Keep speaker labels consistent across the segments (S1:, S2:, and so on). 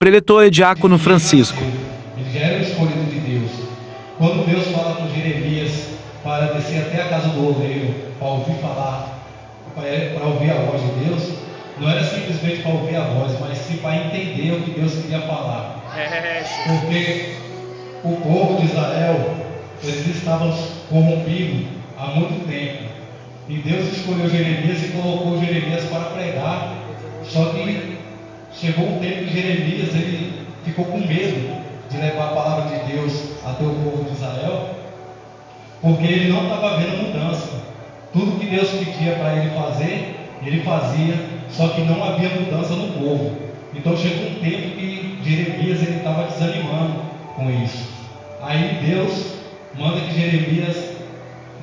S1: Preletor e diácono Francisco.
S2: Ele já era o escolhido de Deus. Quando Deus fala com Jeremias para descer até a casa do oleiro, para ouvir falar, para ouvir a voz de Deus, não era simplesmente para ouvir a voz, mas sim para entender o que Deus queria falar. Porque o povo de Israel, eles estavam corrompidos há muito tempo. E Deus escolheu Jeremias e colocou Jeremias para pregar. Só que chegou um tempo que Jeremias ele ficou com medo de levar a palavra de Deus até o povo de Israel, porque ele não estava vendo mudança. Tudo que Deus pedia para ele fazer, ele fazia, só que não havia mudança no povo. Então chegou um tempo que Jeremias ele estava desanimando com isso. Aí Deus manda que Jeremias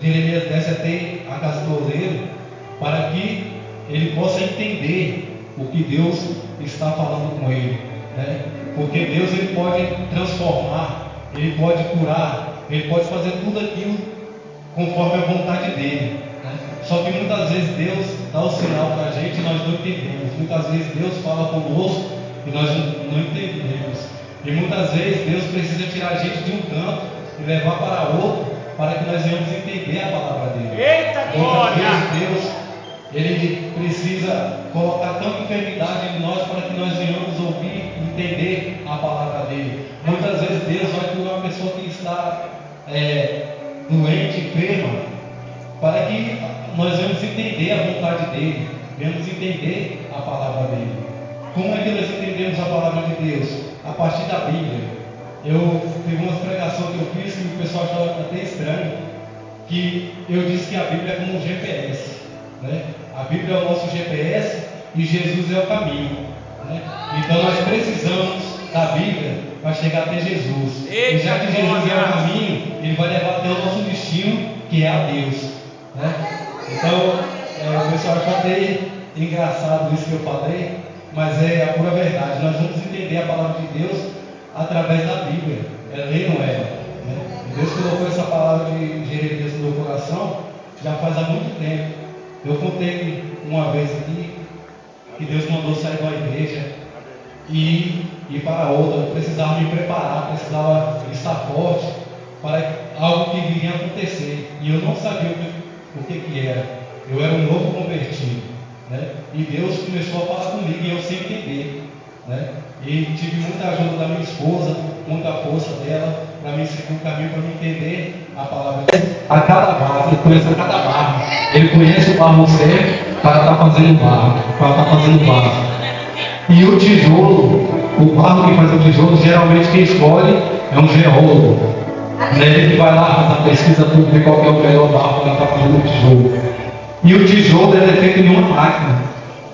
S2: desce até a casa do oleiro, para que ele possa entender o que Deus está falando com ele, né? Porque Deus ele pode transformar, ele pode curar, ele pode fazer tudo aquilo conforme a vontade dele, né? Só que muitas vezes Deus dá o sinal para a gente e nós não entendemos. Muitas vezes Deus fala conosco e nós não entendemos. E muitas vezes Deus precisa tirar a gente de um canto e levar para outro, para que nós venhamos entender a palavra dele.
S3: Eita glória!
S2: Deus ele precisa colocar tanta enfermidade em nós para que nós venhamos ouvir e entender a palavra dele. Muitas vezes Deus vai curar uma pessoa que está doente, enferma, para que nós venhamos entender a vontade dele, venhamos entender a palavra dele. Como é que nós entendemos a palavra de Deus? A partir da Bíblia. Eu teve uma pregação que eu fiz que o pessoal achava até estranho, que eu disse que a Bíblia é como um GPS, né? A Bíblia é o nosso GPS e Jesus é o caminho, né? Então nós precisamos da Bíblia para chegar até Jesus. E já que Jesus é o caminho, ele vai levar até o nosso destino, que é a Deus, né? Então o pessoal acha até engraçado isso que eu falei, mas é a pura verdade. Nós vamos entender a palavra de Deus através da Bíblia, lendo ela, né? Deus colocou essa palavra de Jeremias no meu coração já faz há muito tempo. Eu contei uma vez aqui que Deus mandou sair de uma igreja e ir para outra. Eu precisava me preparar, precisava estar forte para algo que viria a acontecer, e eu não sabia o que era. Eu era um novo convertido, né? E Deus começou a falar comigo e eu sem entender, né? E tive muita ajuda da minha esposa, muita força dela para me seguir o caminho, para me entender a palavra. A cada barro, ele conhece a cada barro. Ele conhece o barro certo para estar fazendo barro, para estar fazendo barro. E o tijolo, o barro que faz o tijolo, geralmente quem escolhe é um geólogo, né? Ele que vai lá, faz a pesquisa, tudo, ver qual é o melhor barro para estar fazendo o tijolo. E o tijolo é feito em uma máquina.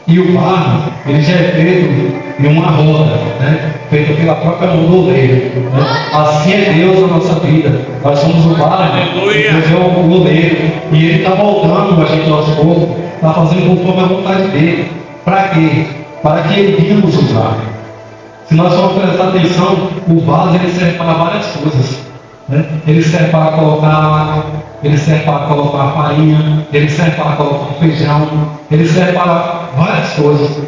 S2: E o barro, ele já é feito em uma roda, né? Feito pela própria mão do oleiro, né? Assim é Deus na nossa vida. Nós somos o barro, Deus é o oleiro. E ele está voltando a gente aos poucos, está fazendo conforme a vontade dele. Para quê? Para que ele venha nos usar. Se nós formos prestar atenção, o vaso ele serve para várias coisas, né? Ele serve para colocar água, ele serve para colocar farinha, ele serve para colocar feijão, ele serve para várias coisas.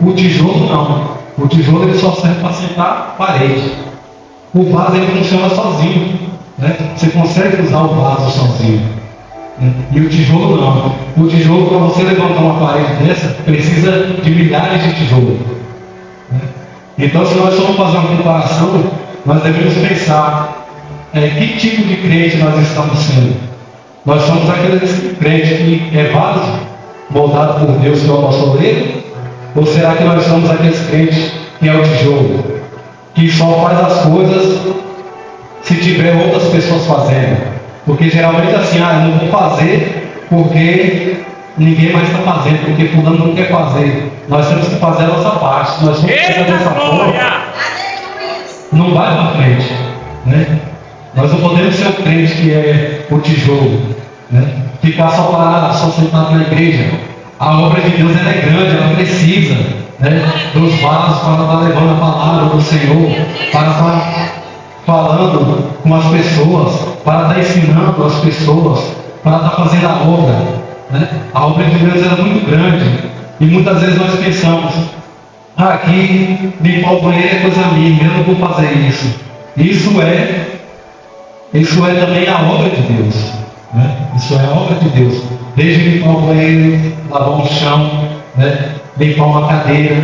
S2: O tijolo não. O tijolo ele só serve para sentar parede. O vaso ele funciona sozinho, né? Você consegue usar o vaso sozinho, né? E o tijolo não. O tijolo, para você levantar uma parede dessa, precisa de milhares de tijolos, né? Então, se nós formos fazer uma comparação, nós devemos pensar que tipo de crente nós estamos sendo. Nós somos aqueles crentes que é vaso, moldado por Deus, que é o nosso oleiro? Ou será que nós somos aqueles crentes que é o tijolo, que só faz as coisas se tiver outras pessoas fazendo? Porque geralmente assim, eu não vou fazer porque ninguém mais está fazendo, porque fulano não quer fazer. Nós temos que fazer a nossa parte. Nós vamos fazer dessa forma, não vai para frente, né? Nós não podemos ser o crente que é o tijolo, né? Ficar só parado, só sentado na igreja. A obra de Deus ela é grande, ela precisa, né, dos vasos para estar levando a palavra do Senhor, para estar falando com as pessoas, para estar ensinando as pessoas, para estar fazendo a obra, né? A obra de Deus ela é muito grande e muitas vezes nós pensamos, aqui limpar o banheiro é coisa minha, eu não vou fazer isso. Isso é também a obra de Deus, né? Isso é a obra de Deus. Desde limpar o banheiro, lavar um chão, né? Limpar uma cadeira,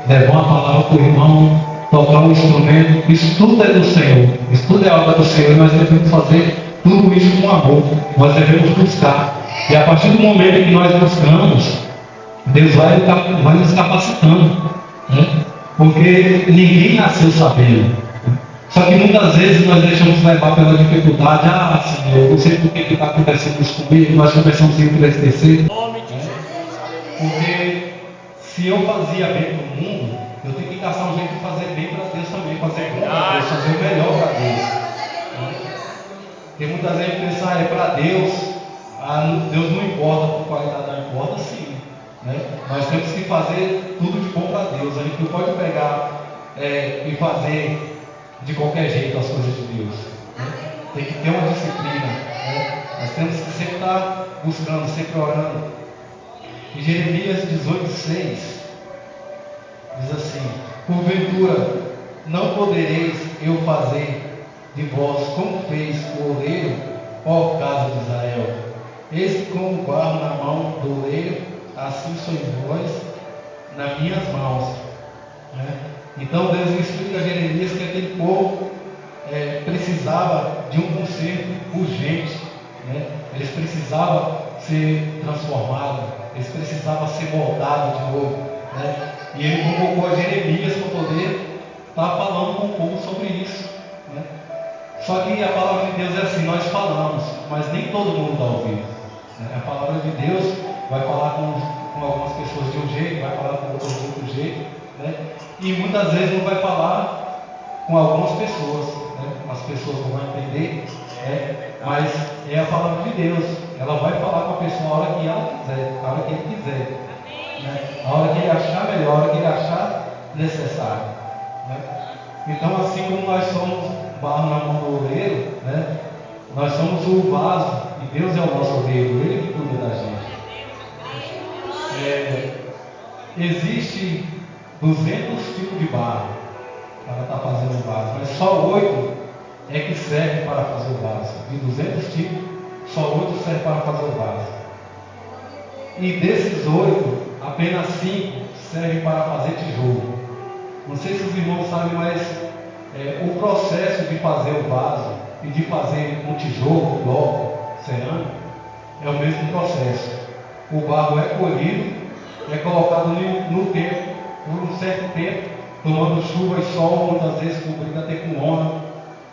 S2: levar uma palavra para o irmão, tocar um instrumento, isso tudo é do Senhor, isso tudo é obra do Senhor, e nós devemos fazer tudo isso com amor, nós devemos buscar. E a partir do momento em que nós buscamos, Deus vai nos capacitando, né? Porque ninguém nasceu sabendo. Só que muitas vezes nós deixamos levar pela dificuldade. Senhor, eu não sei por que está acontecendo isso comigo. Nós começamos a entristecer. Porque se eu fazia bem para o mundo, eu tenho que caçar um jeito de fazer bem para Deus também, fazer bom para Deus, fazer o melhor para Deus. Porque muitas vezes a gente pensa, é para Deus, Deus não importa, por qualidade não importa, sim. Né? Nós temos que fazer tudo de bom para Deus. A gente não pode pegar e fazer de qualquer jeito as coisas de Deus. Né? Tem que ter uma disciplina. Né? Nós temos que sempre estar buscando, sempre orando. Em Jeremias 18:6 diz assim: porventura não podereis eu fazer de vós como fez o oleiro, ó casa de Israel? Eis que como barro na mão do oleiro, assim sois vós nas minhas mãos. Né? Então Deus explica a Jeremias que aquele povo precisava de um conserto urgente, né? Eles precisavam ser transformados, eles precisavam ser moldados de novo, né? E ele convocou a Jeremias para poder estar falando com o povo sobre isso, né? Só que a palavra de Deus é assim, nós falamos, mas nem todo mundo está ouvindo, né? A palavra de Deus vai falar com algumas pessoas de um jeito, vai falar com outras de outro jeito, né? E muitas vezes não vai falar com algumas pessoas, né? As pessoas não vão entender, né? Mas é a palavra de Deus, ela vai falar com a pessoa a hora que ela quiser, a hora que ele quiser, né? A hora que ele achar melhor, a hora que ele achar necessário, né? Então, assim como nós somos barro na mão do oleiro, né? Nós somos o vaso e Deus é o nosso oleiro, Ele que cuida da gente. Existe 200 tipos de barro para estar fazendo o vaso, mas só 8 é que serve para fazer o vaso. De 200 tipos, só 8 serve para fazer o vaso. E desses 8, apenas 5 servem para fazer tijolo. Não sei se os irmãos sabem, mas o processo de fazer o vaso e de fazer um tijolo, um bloco cerâmico, é o mesmo processo. O barro é colhido, é colocado no tempo, por um certo tempo, tomando chuva e sol, muitas vezes cobrindo até com lona,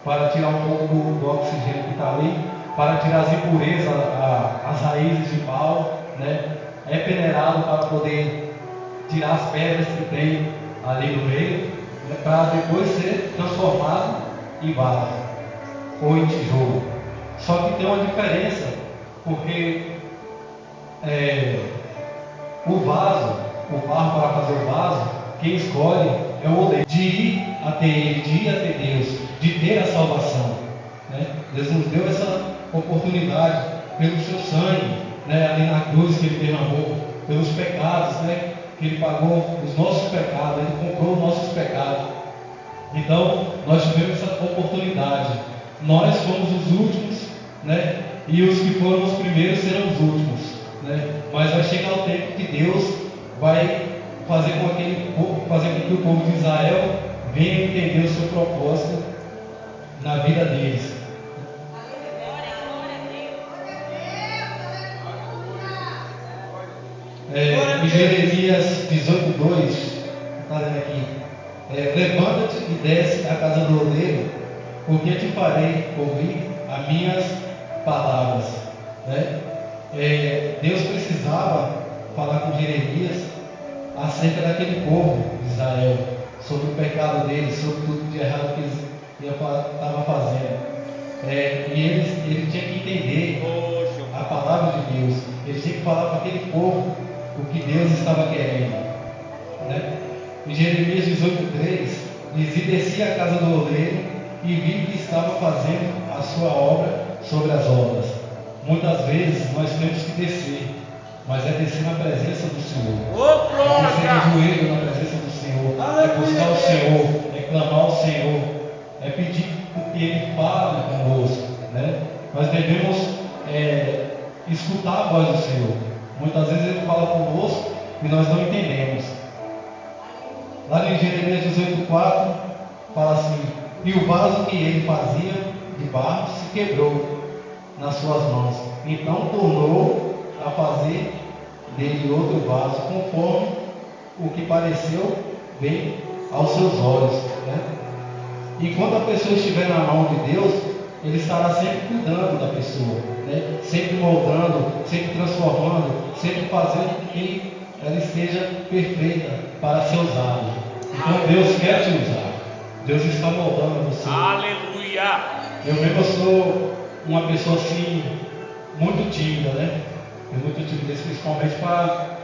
S2: para tirar um pouco do oxigênio que está ali, para tirar as impurezas, as raízes de pau, né? É peneirado para poder tirar as pedras que tem ali no meio, né? Para depois ser transformado em vaso ou em tijolo. Só que tem uma diferença, porque o vaso, o barro para fazer o vaso, quem escolhe é o oleiro, de ir até ele, de ir até Deus, de ter a salvação, né? Deus nos deu essa oportunidade pelo seu sangue, né? Ali na cruz que Ele derramou, pelos pecados, né? Que Ele pagou os nossos pecados, Ele comprou os nossos pecados. Então, nós tivemos essa oportunidade. Nós fomos os últimos, né? E os que foram os primeiros serão os últimos, né? Mas vai chegar o tempo que Deus vai fazer com que o povo de Israel venha entender o seu propósito na vida deles. Em Jeremias 18:2, está vendo aqui? Levanta-te e desce à casa do oleiro, porque te farei ouvir as minhas palavras, né? Deus precisava falar com Jeremias acerca daquele povo de Israel, sobre o pecado deles, sobre tudo de errado que eles estavam fazendo. E ele tinha que entender a palavra de Deus, ele tinha que falar para aquele povo o que Deus estava querendo, né? Em Jeremias 18:3 diz: e desci à casa do oleiro e vi que estava fazendo a sua obra sobre as obras. Muitas vezes nós temos que descer, mas é descer na presença do Senhor, é descer de joelho na presença do Senhor, é buscar o Senhor, é clamar ao Senhor, é pedir que Ele fale conosco, né? Nós devemos escutar a voz do Senhor. Muitas vezes Ele fala conosco e nós não entendemos. Lá em Jeremias 18,4 fala assim: e o vaso que ele fazia de barro se quebrou nas suas mãos, então tornou a fazer dele outro vaso, conforme o que pareceu bem aos seus olhos, né? E quando a pessoa estiver na mão de Deus, Ele estará sempre cuidando da pessoa, né? Sempre moldando, sempre transformando, sempre fazendo com que ela esteja perfeita para ser usada. Então Deus quer te usar, Deus está moldando você.
S3: Aleluia!
S2: Eu mesmo sou uma pessoa assim, muito tímida, né? Muito tímida, principalmente para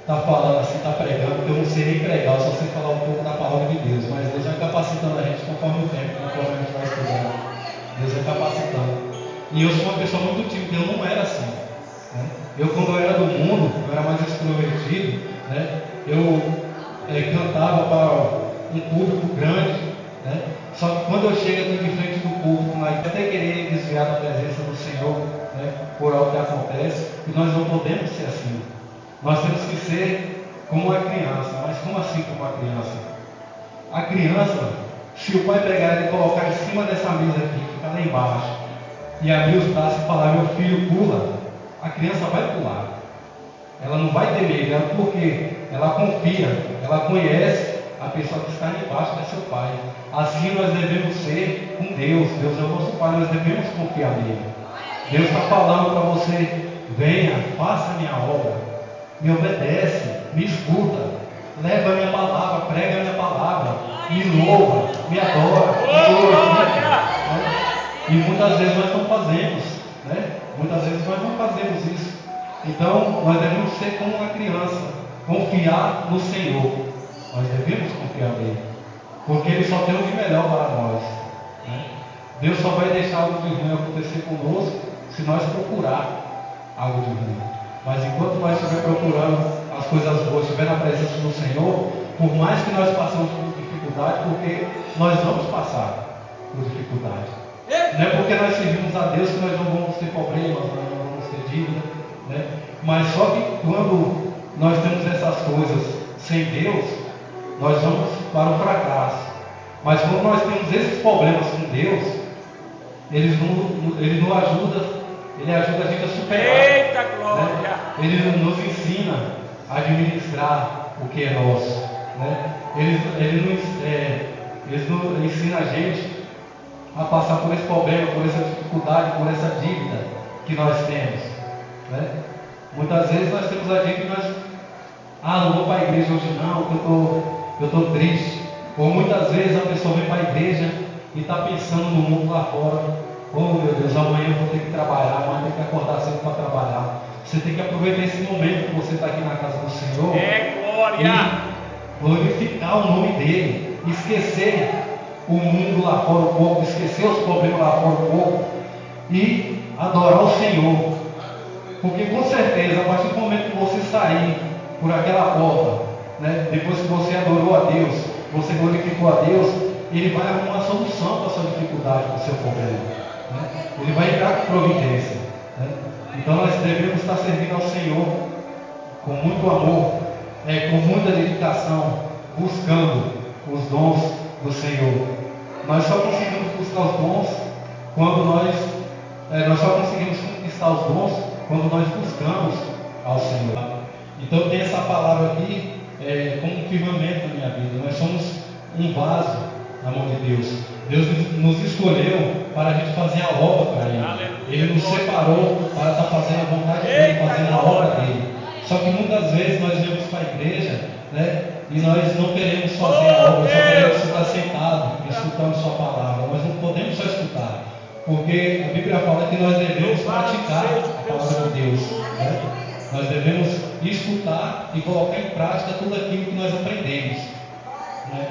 S2: estar falando assim, estar pregando, porque eu não sei nem pregar, eu só sei falar um pouco da palavra de Deus, mas Deus vai capacitando a gente conforme o tempo, conforme a gente vai estudando. Deus vai capacitando. E eu sou uma pessoa muito tímida, eu não era assim, né? Eu, quando eu era do mundo, eu era mais extrovertido, né? Eu cantava para um público grande, né? Só que quando eu chego aqui de frente do público, até querer desviar da presença do Senhor, né? Por algo que acontece, e nós não podemos ser assim. Nós temos que ser como uma criança. Mas como assim como uma criança? A criança, se o pai pegar ele e colocar em cima dessa mesa aqui, ficar lá embaixo, e abrir os braços e falar: meu filho, pula, a criança vai pular. Ela não vai ter medo, porque ela confia, ela conhece a pessoa que está embaixo, que é seu pai. Assim nós devemos ser com Deus. Deus é o nosso pai, nós devemos confiar nele. Deus está falando para você: venha, faça a minha obra, me obedece, me escuta, leva a minha palavra, prega a minha palavra, me louva, me adora, me glorifica, né? E muitas vezes nós não fazemos, né? Muitas vezes nós não fazemos isso. Então nós devemos ser como uma criança, confiar no Senhor. Nós devemos confiar nele, porque Ele só tem o de melhor para nós, né? Deus só vai deixar algo de ruim acontecer conosco se nós procurar algo de ruim. Mas enquanto nós estivermos procurando as coisas boas, estiver na presença do Senhor, por mais que nós passemos por dificuldade, porque nós vamos passar por dificuldade. Não é porque nós servimos a Deus que nós não vamos ter problemas, nós não vamos ter dívida, né? Mas só que quando nós temos essas coisas sem Deus, nós vamos para o fracasso. Mas quando nós temos esses problemas com Deus, Ele nos ajuda. Ele ajuda a gente a superar.
S3: Eita glória!
S2: Né? Ele nos ensina a administrar o que é nosso, né? Ele nos ensina a gente a passar por esse problema, por essa dificuldade, por essa dívida que nós temos, né? Muitas vezes nós temos a dívida e nós não vou para a igreja hoje não, porque eu estou triste. Ou muitas vezes a pessoa vem para a igreja e está pensando no mundo lá fora. Oh meu Deus, amanhã eu vou ter que trabalhar, amanhã eu tenho que acordar cedo para trabalhar. Você tem que aproveitar esse momento que você está aqui na casa do Senhor.
S3: Glória!
S2: E glorificar o nome dEle. Esquecer o mundo lá fora um pouco, esquecer os problemas lá fora um pouco e adorar o Senhor. Porque com certeza, a partir do momento que você sair por aquela porta, né, depois que você adorou a Deus, você glorificou a Deus, Ele vai arrumar uma solução para a sua dificuldade, para o seu problema. Ele vai entrar com providência, né? Então nós devemos estar servindo ao Senhor com muito amor, com muita dedicação, buscando os dons do Senhor. Nós só conseguimos buscar os dons quando nós só conseguimos conquistar os dons quando nós buscamos ao Senhor. Então tem essa palavra aqui como um firmamento na minha vida. Nós somos um vaso na mão de Deus. Deus nos escolheu para a gente fazer a obra para Ele. Ele nos separou para estar fazendo a vontade dEle, fazendo a obra dEle. Só que muitas vezes nós viemos para a igreja, né, e nós não queremos fazer a obra, só queremos estar sentados, escutando Sua palavra. Nós não podemos só escutar, porque a Bíblia fala que nós devemos praticar a palavra de Deus, né? Nós devemos escutar e colocar em prática tudo aquilo que nós aprendemos, né?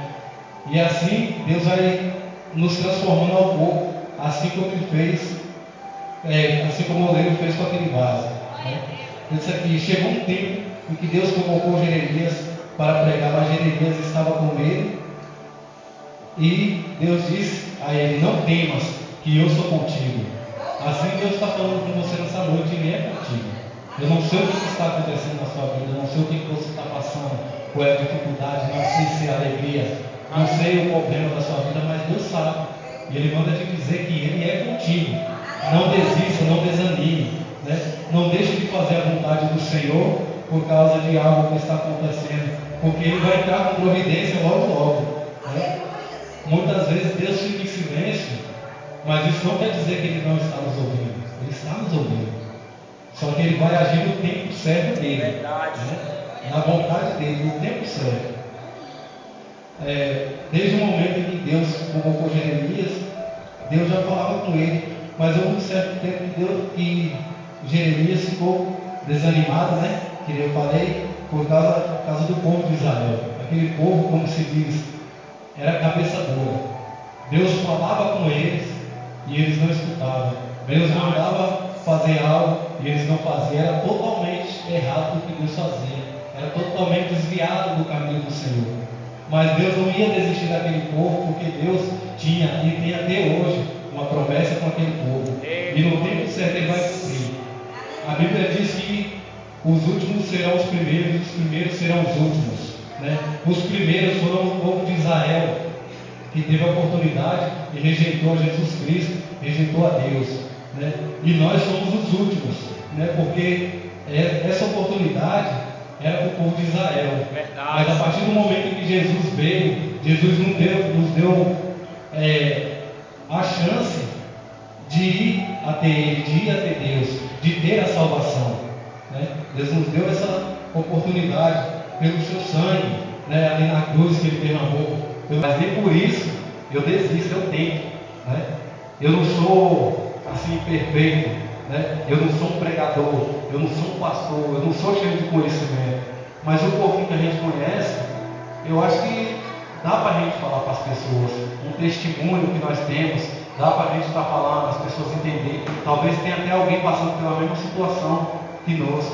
S2: E assim Deus vai nos transformando ao pouco, assim como Ele fez, assim como o oleiro fez com aquele vaso, né? Isso aqui, chegou um tempo em que Deus convocou Jeremias para pregar, mas Jeremias estava com medo. E Deus disse a ele: não temas, que eu sou contigo. Assim Deus está falando com você nessa noite, Ele é contigo. Eu não sei o que está acontecendo na sua vida, eu não sei o que você está passando, qual é a dificuldade, não sei se é alegria, não sei o problema da sua vida, mas Deus sabe. E Ele manda te dizer que Ele é contigo. Não desista, não desanime, né? Não deixe de fazer a vontade do Senhor por causa de algo que está acontecendo, porque Ele vai entrar com providência logo logo, né? Muitas vezes Deus fica em silêncio, mas isso não quer dizer que Ele não está nos ouvindo. Ele está nos ouvindo. Só que Ele vai agir no tempo certo dele, né? Na vontade dele, no tempo certo. Desde o momento em que Deus convocou Jeremias, Deus já falava com ele, mas houve um certo tempo que Jeremias ficou desanimado, né? Que eu falei, por causa do povo de Israel. Aquele povo, como se diz, era cabeça dura. Deus falava com eles e eles não escutavam. Deus mandava fazer algo e eles não faziam. Era totalmente errado o que Deus fazia. Era totalmente desviado do caminho do Senhor. Mas Deus não ia desistir daquele povo, porque Deus tinha e tem até hoje uma promessa com aquele povo. E no tempo certo Ele vai cumprir. A Bíblia diz que os últimos serão os primeiros e os primeiros serão os últimos, né? Os primeiros foram o povo de Israel, que teve a oportunidade e rejeitou Jesus Cristo, rejeitou a Deus, né? E nós somos os últimos, né? Porque essa oportunidade era para o povo de Israel.
S3: Verdade.
S2: Mas a partir do momento em que Jesus veio, Jesus nos deu a chance de ir até Ele, de ir até Deus, de ter a salvação, né? Deus nos deu essa oportunidade pelo seu sangue, né? Ali na cruz que Ele derramou. Mas nem por isso eu desisto, eu tento, né? Eu não sou assim perfeito, né? Eu não sou um pregador, eu não sou um pastor, eu não sou cheio de conhecimento, mas o pouquinho que a gente conhece, eu acho que dá para a gente falar para as pessoas, um testemunho que nós temos, dá para a gente estar falando, as pessoas entenderem. Talvez tenha até alguém passando pela mesma situação que nós,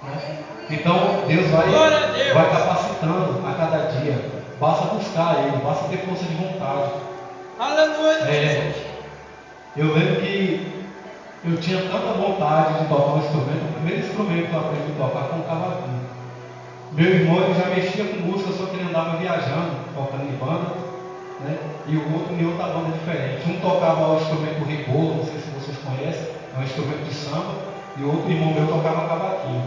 S2: né? Então Deus vai capacitando a cada dia. Basta buscar Ele, basta ter força de vontade.
S3: Aleluia!
S2: Eu lembro que eu tinha tanta vontade de tocar um instrumento. O primeiro instrumento que eu aprendi a tocar foi um cavaquinho. Meu irmão ele já mexia com música, só que ele andava viajando, tocando em banda, né? E o outro em outra banda diferente. Um tocava o instrumento do rebolo, não sei se vocês conhecem, é um instrumento de samba, e o outro irmão meu tocava cavaquinho.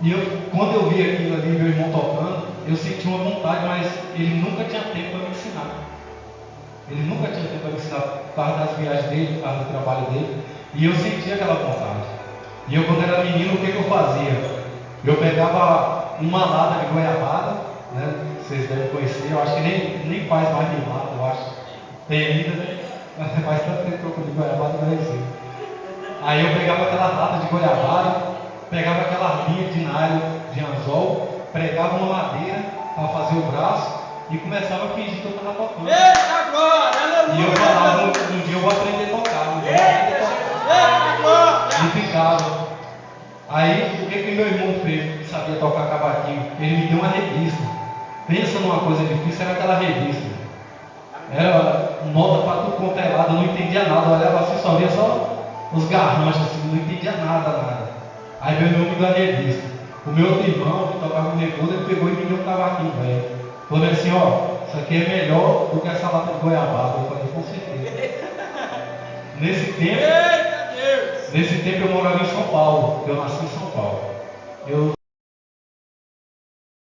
S2: E quando eu vi aquilo ali, meu irmão tocando, eu senti uma vontade, mas ele nunca tinha tempo para me ensinar. Ele nunca tinha tempo para me ensinar por causa das viagens dele, por causa do trabalho dele. E eu sentia aquela vontade. E eu, quando era menino, o que eu fazia? Eu pegava uma lata de goiabada, né? Vocês devem conhecer, eu acho que nem faz mais de lata, eu acho. Tem ainda, né? Mas faz tanto tempo que eu comi goiabada, não é isso. Aí eu pegava aquela lata de goiabada, pegava aquela linha de nylon de anzol, pregava uma madeira para fazer o braço e começava a fingir que eu estava tocando.
S3: Eita glória!
S2: E eu falava, um dia eu vou aprender a tocar, um dia eu vou aprender a tocar. E ficava. Aí, o que meu irmão fez, que sabia tocar cavaquinho? Ele me deu uma revista. Pensa numa coisa difícil, era aquela revista. Era nota para tudo quanto é lado, eu não entendia nada, eu olhava assim, só via só os garranchos, assim, não entendia nada. Aí meu irmão me deu a revista. O meu outro irmão, que tocava no rebolo, ele pegou e me deu um cavaquinho, velho. Falou assim, ó, isso aqui é melhor do que essa lata de goiabada. Eu falei, com certeza. Nesse tempo eu morava em São Paulo. Eu nasci em São Paulo.